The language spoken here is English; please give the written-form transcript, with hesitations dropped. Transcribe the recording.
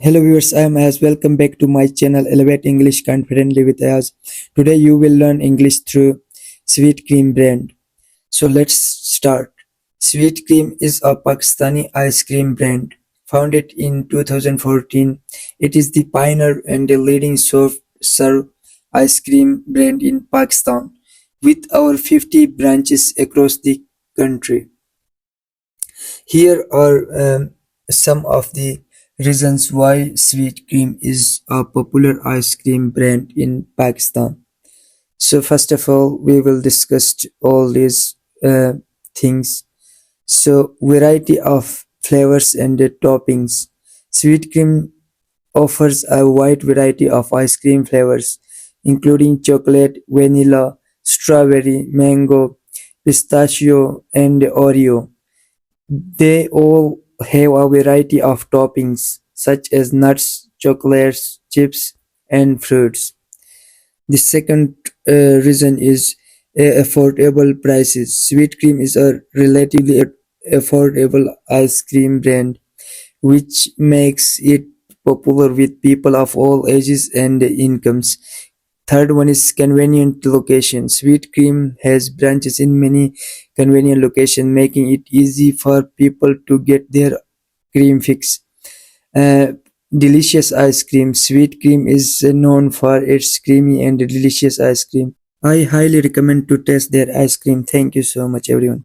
Hello viewers, I am Ayaz. Welcome back to my channel Elevate English Confidently with Ayaz. Today you will learn English through Sweet Cream brand. So let's start. Sweet Cream is a Pakistani ice cream brand founded in 2014. It is the pioneer and the leading soft serve ice cream brand in Pakistan with over 50 branches across the country. Here are some of the reasons why Sweet Cream is a popular ice cream brand in Pakistan. So first of all, we will discuss all these things. So variety of flavors and toppings. Sweet Cream offers a wide variety of ice cream flavors, including chocolate, vanilla, strawberry, mango, pistachio, and Oreo. They all have a variety of toppings such as nuts, chocolates, chips, and fruits. The second reason is affordable prices. Sweet Cream is a relatively affordable ice cream brand, which makes it popular with people of all ages and incomes. Third one is convenient location. Sweet Cream has branches in many convenient locations, making it easy for people to get their cream fix. Uh, Delicious ice cream. Sweet Cream is known for its creamy and delicious ice cream. I highly recommend to taste their ice cream. Thank you so much, everyone.